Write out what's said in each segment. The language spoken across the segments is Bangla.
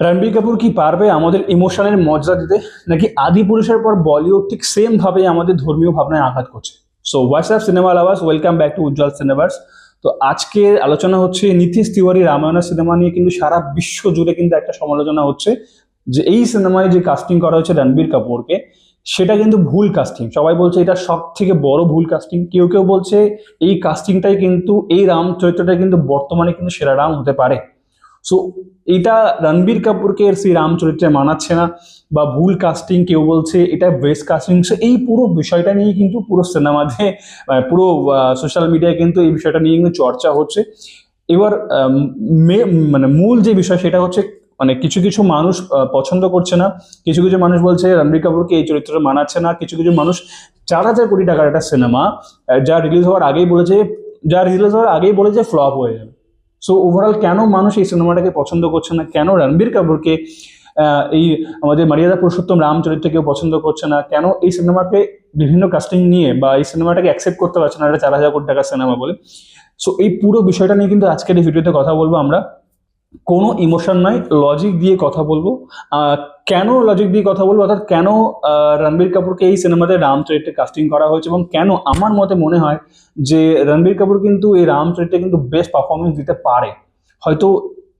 রণবীর কাপুর কি পারবে আমাদের ইমোশনের মর্যাদা দিতে, নাকি আদি পুরুষের পর বলিউড ঠিক সেম ভাবে আমাদের ধর্মীয় ভাবনায় আঘাত করছে? So WhatsApp cinema lovers, welcome back to Ujjwal Cinemas. তো আজকের আলোচনা হচ্ছে নীতিশ তিওয়ারি রামায়ণ সিনেমা নিয়ে। কিন্তু সারা বিশ্ব জুড়ে কিন্তু একটা সমালোচনা হচ্ছে যে এই সিনেমায় যে কাস্টিং করা হয়েছে রণবীর কাপুরকে, সেটা কিন্তু ভুল কাস্টিং। সবাই বলছে এটা সব থেকে বড় ভুল কাস্টিং। কেউ কেউ বলছে এই কাস্টিংটাই কিন্তু, এই রাম চরিত্রটা কিন্তু বর্তমানে কিন্তু সেরা রাম হতে পারে। সো এটা রণবীর কাপুরকে সেই রাম চরিত্রে মানাচ্ছে না, বা ভুল কাস্টিং, কেউ বলছে এটা বেস্ট কাস্টিং। সো এই পুরো বিষয়টা নিয়ে কিন্তু পুরো সিনেমাতে, পুরো সোশ্যাল মিডিয়ায় কিন্তু এই বিষয়টা নিয়ে কিন্তু চর্চা হচ্ছে। এবার মানে মূল যে বিষয় সেটা হচ্ছে, মানে কিছু কিছু মানুষ পছন্দ করছে না, কিছু কিছু মানুষ বলছে রণবীর কাপুরকে এই চরিত্রটা মানাচ্ছে না, কিছু কিছু মানুষ 4,000 কোটি টাকার একটা সিনেমা যা রিলিজ হওয়ার আগেই বলেছে ফ্লপ হয়ে যাবে। সো ওভারঅল কেন মানুষ এই সিনেমাটাকে পছন্দ করছে না, কেন রণবীর কাপুরকে এই আমাদের মর্যাদা পুরুষোত্তম রাম চরিত্র কেউ পছন্দ করছে না, কেন এই সিনেমাকে বিভিন্ন কাস্টিং নিয়ে বা এই সিনেমাটাকে অ্যাকসেপ্ট করতে পারছে না এটা 4,000 কোটি টাকার সিনেমা বলে। সো এই পুরো বিষয়টা নিয়ে কিন্তু আজকের এই ভিডিওতে কথা বলবো আমরা। কোনো ইমোশন নয়, লজিক দিয়ে কথা বলবো। কেন লজিক দিয়ে কথা বলবো, অর্থাৎ কেন রণবীর কাপুরকে এই সিনেমাতে রাম চরিত্রে কাস্টিং করা হয়েছে, এবং কেন আমার মতে মনে হয় যে রণবীর কাপুর কিন্তু এই রাম চরিত্রে কিন্তু বেস্ট পারফরমেন্স দিতে পারে। হয়তো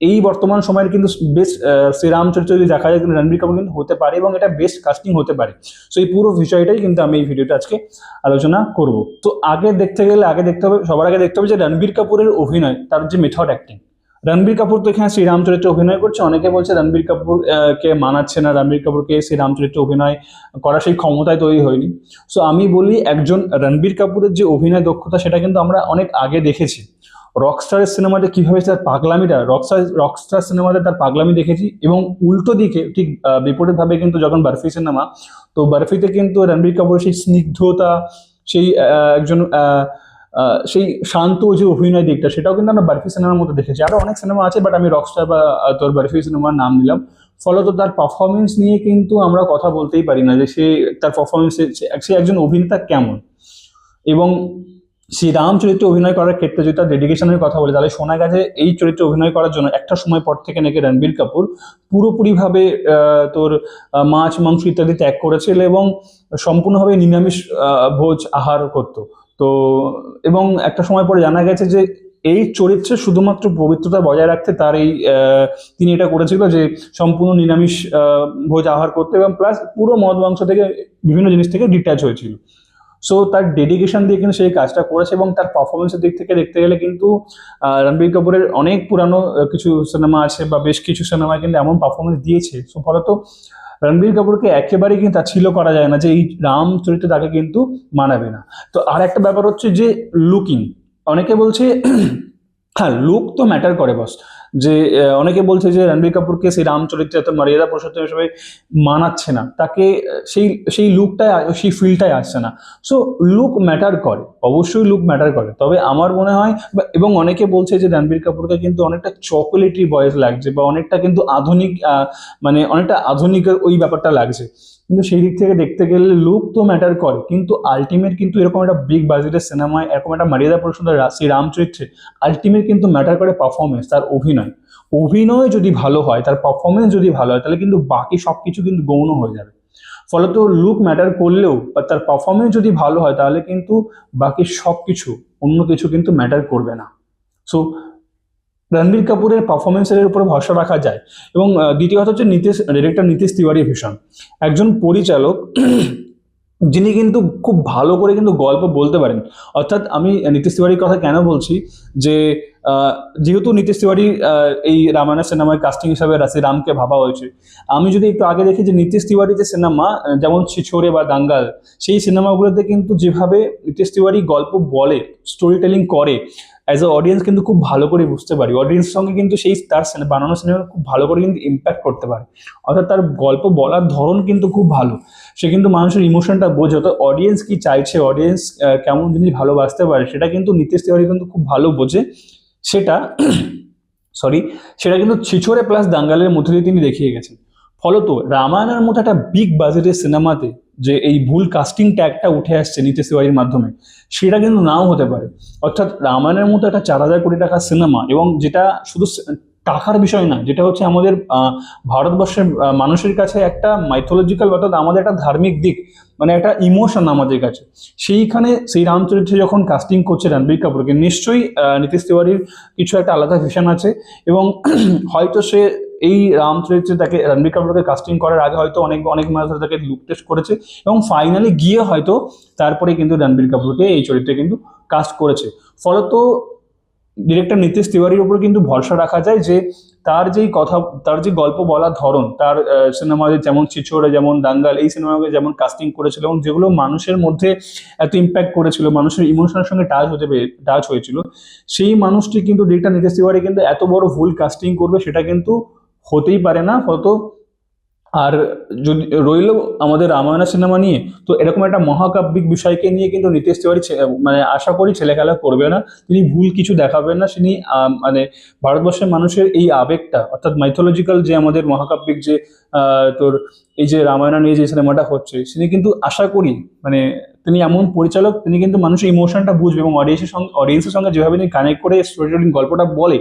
এই বর্তমান সময়ের কিন্তু বেস্ট শ্রীরাম চরিত্র যদি দেখা যায়, কিন্তু রণবীর কাপুর কিন্তু হতে পারে, এবং এটা বেস্ট কাস্টিং হতে পারে। সো এই পুরো বিষয়টাই কিন্তু আমি এই ভিডিওটা আজকে আলোচনা করব। তো আগে দেখতে হবে, সবার আগে দেখতে হবে যে রণবীর কাপুরের অভিনয়, তার যে মেথড অ্যাক্টিং। রণবীর কাপুর তো এখানে শ্রীরাম চরিত্রে অভিনয় করছে, অনেকে বলছে রণবীর কাপুর কে মানাচ্ছে না, রণবীর কাপুরকে শ্রীরাম চরিত্রে অভিনয় করা সেই ক্ষমতায় তৈরি হয়নি। সো আমি বলি, একজন রণবীর কাপুরের যে অভিনয় দক্ষতা সেটা কিন্তু আমরা অনেক আগে দেখেছি। রকস্টারের সিনেমাতে কিভাবে তার পাগলামিটা, রকস্টার সিনেমাতে তার পাগলামি দেখেছি, এবং উল্টো দিকে ঠিক বিপরীত ভাবে কিন্তু যখন বরফি সিনেমা, তো বরফিতে কিন্তু রণবীর কাপুরের সেই স্নিগ্ধতা, সেই একজন সেই শান্ত যে অভিনয় দিকটা, সেটাও কিন্তু আমরা বরফি সিনেমার মধ্যে দেখেছি। আরো অনেক সিনেমা আছে, বাট আমি রকস্টার বা তোর বরফি সিনেমার নাম নিলাম। ফলত তার পারফরমেন্স নিয়ে কিন্তু আমরা কথা বলতেই পারি না যে তার পারফরমেন্স, সে একজন অভিনেতা কেমন। এবং সেই রাম চরিত্রে অভিনয় করার ক্ষেত্রে যদি তার ডেডিকেশনের কথা বলি, তাহলে শোনা গেছে এই চরিত্রে অভিনয় করার জন্য একটা সময় পর থেকে নাকি রণবীর কাপুর পুরোপুরিভাবে তোর মাছ মাংস ইত্যাদি ত্যাগ করেছিল, এবং সম্পূর্ণভাবে নিরামিষ ভোজ আহার করতো। তো এবং একটা সময় পরে জানা গেছে যে এই চরিত্রে শুধুমাত্র পবিত্রতা বজায় রাখতে তার এই তিনি এটা করেছিল যে সম্পূর্ণ নিরামিষ ভোজ আহার করতে, এবং প্লাস পুরো মদ মাংস থেকে, বিভিন্ন জিনিস থেকে ডিট্যাচ হয়েছিল। সো তার ডেডিকেশন দিয়ে কিন্তু সেই কাজটা করেছে, এবং তার পারফরমেন্সের দিক থেকে দেখতে গেলে কিন্তু রণবীর কাপুরের অনেক পুরানো কিছু সিনেমা আছে, বা বেশ কিছু সিনেমায় কিন্তু এমন পারফরমেন্স দিয়েছে। সো ফলত রণবীর কাপুরকে একেবারেই কিন্তু তাচ্ছিল্য করা যায় না যে এই রাম চরিত্রে তাকে কিন্তু মানাবে না। তো আর একটা ব্যাপার হচ্ছে যে লুকিং। অনেকে বলছে হ্যাঁ, লুক তো ম্যাটার করে বস। যে অনেকে বলছে যে রণবীর কাপুরকে সেই রাম চরিত্রে এত মর্যাদা পুরুষোত্তম হিসেবে মানাচ্ছে না, তাকে সেই সেই লুকটাই, সেই ফিলটাই আসছে না। সো লুক ম্যাটার করে, অবশ্যই লুক ম্যাটার করে। তবে আমার মনে হয়, এবং অনেকে বলছে যে রণবীর কাপুরকে কিন্তু অনেকটা চকোলেটি বয়েস লাগছে, বা অনেকটা কিন্তু আধুনিক, মানে অনেকটা আধুনিকের ওই ব্যাপারটা লাগছে। কিন্তু সেই দিক থেকে দেখতে গেলে লুক তো ম্যাটার করে, কিন্তু আলটিমেট কিন্তু এরকম একটা বিগ বাজেটের সিনেমায়, এরকম একটা মর্যাদা পুরুষোত্তম সেই রাম চরিত্রে আলটিমেট কিন্তু ম্যাটার করে পারফরমেন্স, তার অভিনয়। অভিনয় যদি ভালো হয়, তার পারফরমেন্স যদি ভালো হয়, তাহলে কিন্তু বাকি সবকিছু কিন্তু গৌণ হয়ে যাবে। ফলত লুক ম্যাটার করলেও বা তার পারফরমেন্স যদি ভালো হয়, তাহলে কিন্তু বাকি সবকিছু, অন্য কিছু কিন্তু ম্যাটার করবে না। সো রণবীর কাপুরের পারফরমেন্সের উপরে ভরসা রাখা যায়। এবং দ্বিতীয় কথা হচ্ছে ডিরেক্টর নীতিশ তিওয়ারি ভীষণ একজন পরিচালক যিনি কিন্তু খুব ভালো করে কিন্তু গল্প বলতে পারেন। অর্থাৎ আমি নীতিশ তিওয়ারির কথা কেন বলছি, যে যেহেতু নীতিশ তিওয়ারি এই রামায়ণ সিনেমায় কাস্টিং হিসাবে রামকে ভাবা হয়েছে। আমি যদি একটু আগে দেখি যে নীতিশ তিওয়ারি যে সিনেমা, যেমন ছিছোরে বা দাঙ্গাল, সেই সিনেমাগুলোতে কিন্তু যেভাবে নীতিশ তিওয়ারি গল্প বলে, স্টোরি টেলিং করে, অ্যাজ এ অডিয়েন্স কিন্তু খুব ভালো করে বুঝতে পারি, অডিয়েন্সের সঙ্গে কিন্তু সেই তার বানানো সিনেমা খুব ভালো করে কিন্তু ইম্প্যাক্ট করতে পারে। অর্থাৎ তার গল্প বলার ধরন কিন্তু খুব ভালো, সে কিন্তু মানুষের ইমোশনটা বোঝে, অর্থাৎ অডিয়েন্স কি চাইছে, অডিয়েন্স কেমন জিনিস ভালোবাসতে পারে, সেটা কিন্তু নীতিশ তিওয়ারি কিন্তু খুব ভালো বোঝে। সেটা সেটা কিন্তু ছিছোরে প্লাস দাঙ্গালের মধ্যে দিয়ে তিনি দেখিয়ে গেছেন। ফলত রামায়ণের মতো একটা বিগ বাজেটের সিনেমাতে যে এই ভুল কাস্টিং ট্যাগটা উঠে আসছে নীতিশ তিওয়ারির মাধ্যমে, সেটা কিন্তু নাও হতে পারে। অর্থাৎ রামায়ণের মতো একটা 4,000 কোটি টাকার সিনেমা, এবং যেটা শুধু টাকার বিষয় না, যেটা হচ্ছে আমাদের ভারতবর্ষের মানুষের কাছে একটা মাইথোলজিক্যাল, অর্থাৎ আমাদের একটা ধার্মিক দিক, মানে একটা ইমোশন আমাদের কাছে। সেইখানে সেই রামচরিত্রে যখন কাস্টিং করছে রণবীর কাপুরকে, নিশ্চয়ই নীতিশ তিওয়ারির কিছু একটা আলাদা ভিশন আছে। এবং হয়তো সে এই রামচরিত্রে তাকে রণবীর কাপুরকে কাস্টিং করার আগে হয়তো অনেক অনেক মাস ধরে তাকে লুক টেস্ট করেছে, এবং ফাইনালি গিয়ে হয়তো তারপরে কিন্তু রণবীর কাপুরকে এই চরিত্রে কিন্তু কাস্ট করেছে। ফলত ডিরেক্টর নীতিশ তিওয়ারির উপর কিন্তু ভরসা রাখা যায় যে তার যেই কথা, তার যে গল্প বলার ধরন, তার সিনেমাতে যেমন ছিছোড়ে, যেমন দাঙ্গাল, এই সিনেমাকে যেমন কাস্টিং করেছিল এবং যেগুলো মানুষের মধ্যে এত ইম্প্যাক্ট করেছিল, মানুষের ইমোশনের সঙ্গে টাচ হয়েছিল, সেই মানুষটি কিন্তু ডিরেক্টর নীতিশ তিওয়ারি কিন্তু এত বড় ভুল কাস্টিং করবে সেটা কিন্তু হতেই পারে না। ফলত আর যদি রইল আমাদের রামায়ণ সিনেমা নিয়ে, তো এরকম একটা মহাকাব্যিক বিষয়কে নিয়ে কিন্তু নীতিশ তিওয়ারি মানে আশা করি ছেলেখেলা করবে না, তিনি ভুল কিছু দেখাবেন না। তিনি মানে ভারতবর্ষের মানুষের এই আবেগটা, অর্থাৎ মাইথোলজিক্যাল যে আমাদের মহাকাব্যিক যে তোর এই যে রামায়ণ নিয়ে যে সিনেমাটা হচ্ছে, তিনি কিন্তু আশা করি মানে তিনি এমন পরিচালক, তিনি কিন্তু মানুষের ইমোশনটা বুঝবে এবং অডিয়েন্সের সঙ্গে যেভাবে তিনি কানেক্ট করে স্টোরি টেলিং গল্পটা বলে,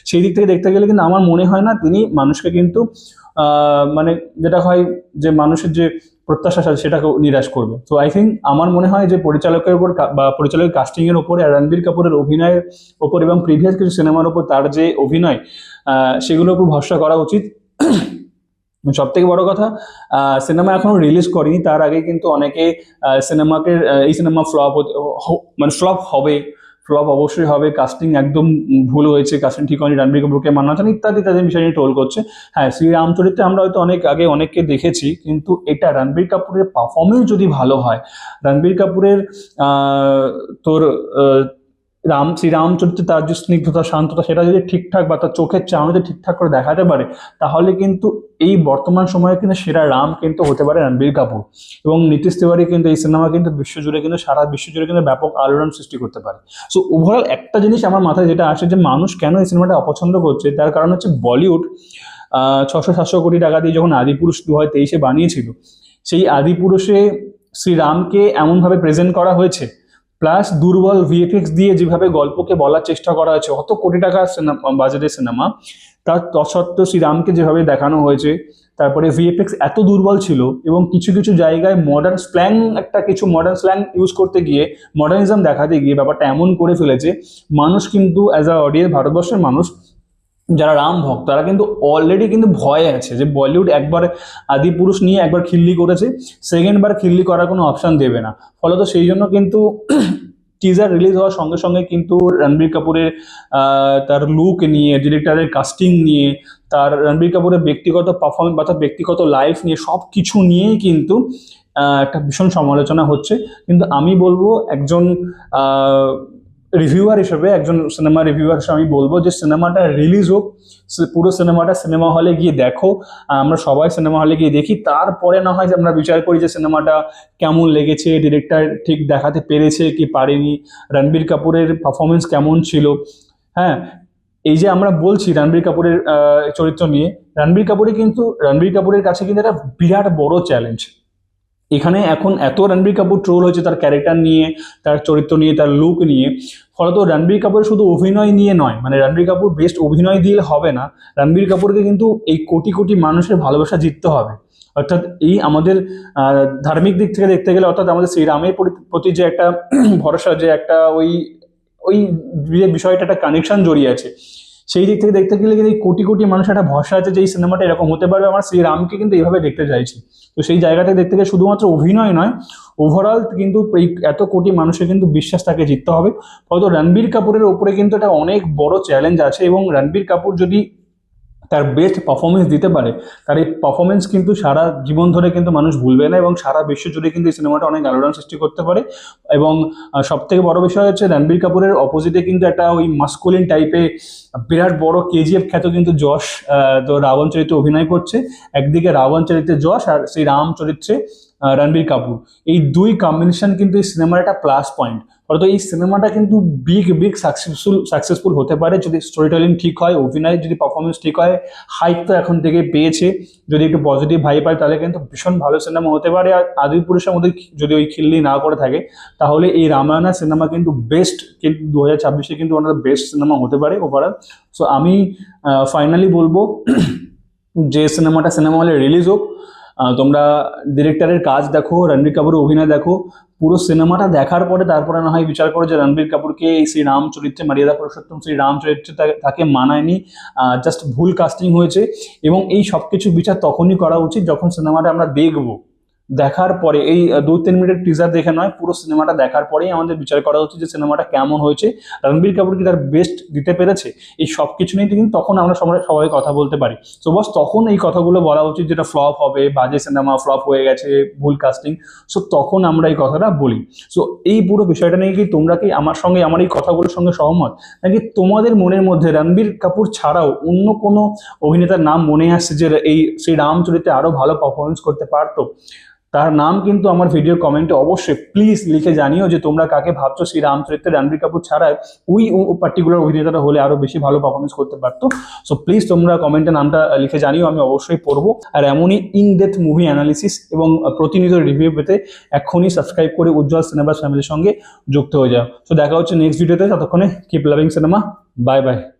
সেই দিক থেকে দেখতে গেলে কিন্তু আমার মনে হয় না তিনি মানুষকে কিন্তু মানে যেটা হয় যে মানুষের যে প্রত্যাশা সেটাকে নিরাশ করবে। তো আই থিঙ্ক আমার মনে হয় যে পরিচালকের উপর বা পরিচালকের কাস্টিং এর উপরে আর রণবীর কাপুরের অভিনয়ের ওপর এবং প্রিভিয়াস কিছু সিনেমার উপর তার যে অভিনয়, সেগুলোর উপর ভরসা করা উচিত। সব থেকে বড় কথা, সিনেমা এখনো রিলিজ করেনি, তার আগে কিন্তু অনেকে সিনেমাকে এই সিনেমা মানে ফ্লপ হবে, ফ্লপ অবশ্যই হবে, কাস্টিং একদম ভুল হয়েছে, কাস্টিং ঠিক হয়নি, রণবীর কাপুরকে মানা হচ্ছে ইত্যাদি ইত্যাদি বিষয় নিয়ে ট্রোল করছে। হ্যাঁ, শ্রীরাম চরিত্রে আমরা হয়তো অনেক আগে অনেককে দেখেছি, কিন্তু এটা রণবীর কাপুরের পারফরমেন্স যদি ভালো হয়, রণবীর কাপুরের তোর শ্রীরাম চরিত্রে তার যে স্নিগ্ধতা, শান্ততা, সেটা যদি ঠিকঠাক বা তার চোখের চাহনি যদি ঠিকঠাক করে দেখাতে পারে, তাহলে কিন্তু এই বর্তমান সময়ে কিন্তু সেরা রাম কিন্তু হতে পারে রণবীর কাপুর। এবং নীতিশ তিওয়ারি কিন্তু এই সিনেমা কিন্তু বিশ্বজুড়ে কিন্তু সারা বিশ্বজুড়ে কিন্তু ব্যাপক আলোড়ন সৃষ্টি করতে পারে। সো ওভারঅল একটা জিনিস আমার মাথায় যেটা আসে, যে মানুষ কেন এই সিনেমাটা অপছন্দ করছে, তার কারণ হচ্ছে বলিউড 600-700 কোটি টাকা দিয়ে যখন আদিপুরুষ 2023 বানিয়েছিল, সেই আদিপুরুষে শ্রীরামকে এমনভাবে প্রেজেন্ট করা হয়েছে, প্লাস দুর্বল ভিএফএক্স দিয়ে যেভাবে গল্পকে বলার চেষ্টা করা হয়েছে, অত কোটি টাকা বাজেটের সিনেমা, তার তৎসত্ত্বেও শ্রীরামকে যেভাবে দেখানো হয়েছে, তারপরে ভিএফএক্স এত দুর্বল ছিল এবং কিছু কিছু জায়গায় মডার্ন স্ল্যাং ইউজ করতে গিয়ে, মডার্নিজম দেখাতে গিয়ে ব্যাপারটা এমন করে ফেলেছে, মানুষ কিন্তু অ্যাজ আ অডিয়েন্স, ভারতবর্ষের মানুষ যারা রাম ভক্ত, তারা কিন্তু অলরেডি কিন্তু ভয়ে আছে যে বলিউড একবার আদিপুরুষ নিয়ে একবার খিল্লি করেছে, সেকেন্ড বার খিল্লি করার কোনো অপশন দেবে না। ফলত সেই জন্য কিন্তু টিজার রিলিজ হওয়ার সঙ্গে সঙ্গে কিন্তু রণবীর কাপুরের তার লুক নিয়ে, ডিরেক্টরের কাস্টিং নিয়ে, তার রণবীর কাপুরের ব্যক্তিগত পারফরমেন্স বা তার ব্যক্তিগত লাইফ নিয়ে, সব কিছু নিয়েই কিন্তু একটা ভীষণ সমালোচনা হচ্ছে। কিন্তু আমি বলবো একজন রিভিউয়ার হিসেবে, একজন সিনেমা রিভিউয়ার হিসেবে আমি বলবো যে সিনেমাটা রিলিজ হোক, পুরো সিনেমাটা সিনেমা হলে গিয়ে দেখো, আমরা সবাই সিনেমা হলে গিয়ে দেখি, তারপরে না হয় যে আমরা বিচার করি যে সিনেমাটা কেমন লেগেছে, ডিরেক্টর ঠিক দেখাতে পেরেছে কি পারেনি, রণবীর কাপুরের পারফরমেন্স কেমন ছিল। হ্যাঁ, এই যে আমরা বলছি রণবীর কাপুরের চরিত্র নিয়ে, রণবীর কাপুরের কাছে কিন্তু একটা বিরাট বড় চ্যালেঞ্জ। এখানে এখন এত রণবীর কাপুর ট্রোল হয়েছে তার ক্যারেক্টার নিয়ে, তার চরিত্র নিয়ে, তার লুক নিয়ে, ফলত রণবীর কাপুর শুধু অভিনয় নিয়ে নয়, মানে রণবীর কাপুর বেস্ট অভিনয় দিয়ে হবে না, রণবীর কাপুরকে কিন্তু এই কোটি কোটি মানুষের ভালোবাসা জিততে হবে। অর্থাৎ এই আমাদের ধার্মিক দিক থেকে দেখতে গেলে, অর্থাৎ আমাদের শ্রীরামের প্রতি যে একটা ভরসা, যে একটা ওই ওই বিষয়টা একটা কানেকশন জড়িয়ে আছে, সেই দিক থেকে দেখতে গেলে কিন্তু এই কোটি কোটি মানুষের একটা ভরসা আছে যে এই সিনেমাটা এরকম হতে পারবে, আমার শ্রীরামকে কিন্তু এইভাবে দেখতে চাইছি। তো সেই জায়গা থেকে দেখতে গেলে শুধুমাত্র অভিনয় নয়, ওভারঅল কিন্তু এই এত কোটি মানুষের কিন্তু বিশ্বাস তাকে জিততে হবে। হয়তো রণবীর কাপুরের ওপরে কিন্তু একটা অনেক বড় চ্যালেঞ্জ আছে, এবং রণবীর কাপুর যদি তার বেস্ট পারফরমেন্স দিতে পারে, তার এই পারফরমেন্স কিন্তু সারা জীবন ধরে কিন্তু মানুষ ভুলবে না, এবং সারা বিশ্ব জুড়ে কিন্তু এই সিনেমাটা অনেক আলোড়ন সৃষ্টি করতে পারে। এবং সব থেকে বড় বিষয় হচ্ছে রণবীর কাপুরের অপোজিটে কিন্তু একটা ওই মাস্কুলিন টাইপে বিরাট বড় কেজিএফ খ্যাত কিন্তু যশ তো রাবণ চরিত্রে অভিনয় করছে। একদিকে রাবণ চরিত্রে যশ, আর সেই রাম চরিত্রে রণবীর কাপুর, এই দুই কম্বিনেশন কিন্তু এই সিনেমার একটা প্লাস পয়েন্ট। ফলত এই সিনেমাটা কিন্তু বিগ সাকসেসফুল হতে পারে যদি স্টোরি টেলিং ঠিক হয়, অভিনয় যদি পারফরমেন্স ঠিক হয়। হাইপ তো এখন থেকে পেয়েছে, যদি একটু পজিটিভ ভাই পায় তাহলে কিন্তু ভীষণ ভালো সিনেমা হতে পারে। আর আদিপুরুষের মধ্যে যদি ওই খিল্লি না করে থাকে তাহলে এই রামায়ণা সিনেমা কিন্তু বেস্ট, কিন্তু 2026-এ কিন্তু ওনার বেস্ট সিনেমা হতে পারে ওভারঅল। সো আমি ফাইনালি বলবো যে সিনেমা হলে রিলিজ হোক, তোমরা ডিরেক্টরের কাজ দেখো, রণবীর কাপুরের অভিনয় দেখো, পুরো সিনেমাটা দেখার পরে তারপরে না হয় বিচার করো যে রণবীর কাপুরকে এই শ্রীরাম চরিত্রে, মর্যাদা পুরুষোত্তম শ্রীরাম চরিত্রে তাকে মানায়নি, জাস্ট ভুল কাস্টিং হয়েছে। এবং এই সব কিছু বিচার তখনই করা উচিত যখন সিনেমাটা আমরা দেখবো, দেখার পরে এই 2-3 মিনিটের টিজার দেখে নয়, পুরো সিনেমাটা দেখার পরেই আমাদের বিচার করা উচিত যে সিনেমাটা কেমন হয়েছে, রণবীর কাপুর কি তার বেস্ট দিতে পেরেছে। এই সব কিছু নিয়ে কিন্তু তখন আমরা সবাই কথা বলতে পারি। সো বস তখন এই কথাগুলো বলা উচিত যেটা ফ্লপ হবে, বাজে সিনেমা, ফ্লপ হয়ে গেছে, ভুল কাস্টিং। সো তখন আমরা এই কথাটা বলি। সো এই পুরো বিষয়টা নিয়ে কি তোমরা কি আমার সঙ্গে, আমার এই কথাগুলোর সঙ্গে সহমত, নাকি তোমাদের মনের মধ্যে রণবীর কাপুর ছাড়াও অন্য কোনো অভিনেতার নাম মনে আসছে যে এই শ্রীরাম চরিত্রে আরো ভালো পারফরমেন্স করতে পারতো? তার নাম কিন্তু আমার ভিডিও কমেন্টে অবশ্যই প্লিজ লিখে জানিও যে তোমরা কাকে ভাবছো শ্রী রাম চরিত্রে রণবীর কাপুর ছাড়া ওই পার্টিকুলার অভিনেতাটা হলে আরো বেশি ভালো পারফরমেন্স করতে পারতো। সো প্লিজ তোমরা কমেন্টে নামটা লিখে জানিও, আমি অবশ্যই পড়বো। আর এমনই ইন ডেপথ মুভি অ্যানালিসিস এবং প্রতিনিয়ত রিভিউ পেতে এখনই সাবস্ক্রাইব করে উজ্জ্বল সিনেমাস ফ্যামিলির সঙ্গে যুক্ত হয়ে যাও। সো দেখা হচ্ছে নেক্সট ভিডিওতে, ততক্ষণে keep loving cinema, bye bye.